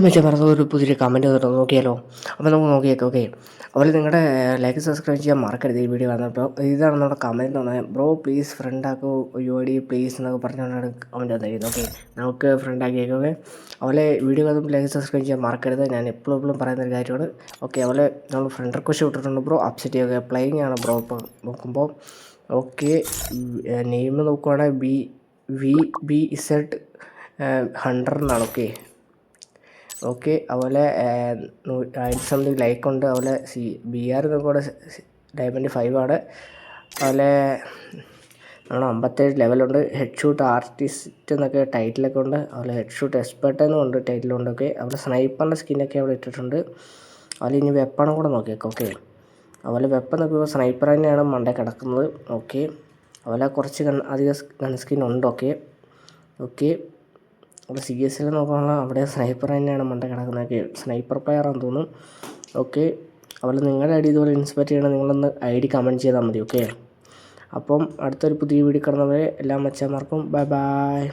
വെച്ചാൽ പറഞ്ഞത് ഒരു പുതിയൊരു കമൻറ്റ് വന്നിട്ട് നോക്കിയാലോ. അപ്പോൾ നമുക്ക് നോക്കിയേക്കാം. ഓക്കെ, അതുപോലെ നിങ്ങളുടെ ലൈക്ക് സബ്സ്ക്രൈബ് ചെയ്യാൻ മറക്കരുത്. ഈ വീഡിയോ വന്നപ്പോൾ ഇതാണ് നമ്മുടെ കമൻറ്റ് തോന്നുന്നത്. ബ്രോ പ്ലീസ് ഫ്രണ്ട് ആക്കോ യുവടി പ്ലീസ് എന്നൊക്കെ പറഞ്ഞുകൊണ്ടാണ് കമൻറ്റ് വന്നിരിക്കുന്നത്. ഓക്കെ, നമുക്ക് ഫ്രണ്ട് ആക്കിയേക്കൊക്കെ. അതുപോലെ വീഡിയോ വന്നപ്പോൾ ലൈക്ക് സബ്സ്ക്രൈബ് ചെയ്യാൻ മറക്കരുത്. ഞാൻ എപ്പോഴും പറയുന്നൊരു കാര്യമാണ്. ഓക്കെ, അതുപോലെ നമ്മൾ ഫ്രണ്ട് റിക്വസ്റ്റ് വിട്ടിട്ടുണ്ട് ബ്രോ. അപ്സെറ്റ് ചെയ്യുക. പ്ലേയിങ് ആണ് ബ്രോ ഇപ്പോൾ നോക്കുമ്പോൾ. ഓക്കെ, നെയിം നോക്കുവാണെങ്കിൽ BBZ 100 എന്നാണ്. ഓക്കെ, അതുപോലെ 1000 ലൈക്ക് ഉണ്ട്. അതുപോലെ BR നോക്കുവാടെ ഡയമണ്ട് 5 ആണ്. അതുപോലെ നമ്മൾ 57 ലെവലുണ്ട്. ഹെഡ് ഷൂട്ട് ആർട്ടിസ്റ്റ് എന്നൊക്കെ ടൈറ്റിലൊക്കെ ഉണ്ട്. അതുപോലെ ഹെഡ് ഷൂട്ട് എക്സ്പെർട്ട് എന്നും ഉണ്ട്, ടൈറ്റിലുണ്ട്. ഓക്കെ, അതുപോലെ സ്നൈപ്പറിൻ്റെ സ്കിന്നൊക്കെ അവിടെ ഇട്ടിട്ടുണ്ട്. അതുപോലെ ഇനി വെപ്പണും കൂടെ നോക്കിയേക്കാം. ഓക്കെ, അതുപോലെ വെപ്പൺ നോക്കിയപ്പോൾ സ്നൈപ്പർ തന്നെയാണ് മണ്ടേ കിടക്കുന്നത്. ഓക്കെ, അതുപോലെ കുറച്ച് അധികം ഗൺ സ്കിൻ ഉണ്ട്. ഓക്കെ, അപ്പോൾ CS നോക്കാനുള്ള അവിടെ സ്നൈപ്പർ തന്നെയാണ് മണ്ട കിടക്കുന്നത്. സ്നൈപ്പർ പ്ലെയറാണെന്ന് തോന്നുന്നു. ഓക്കെ, അതുപോലെ നിങ്ങളുടെ ID ഇതുപോലെ ഇൻസ്പെക്ട് ചെയ്യണം. നിങ്ങളൊന്ന് ID കമൻറ്റ് ചെയ്താൽ മതി. ഓക്കെ, അപ്പം അടുത്തൊരു പുതിയ വീഡിയോ കാണുന്നവരെ എല്ലാ മച്ചാന്മാർക്കും ബൈ.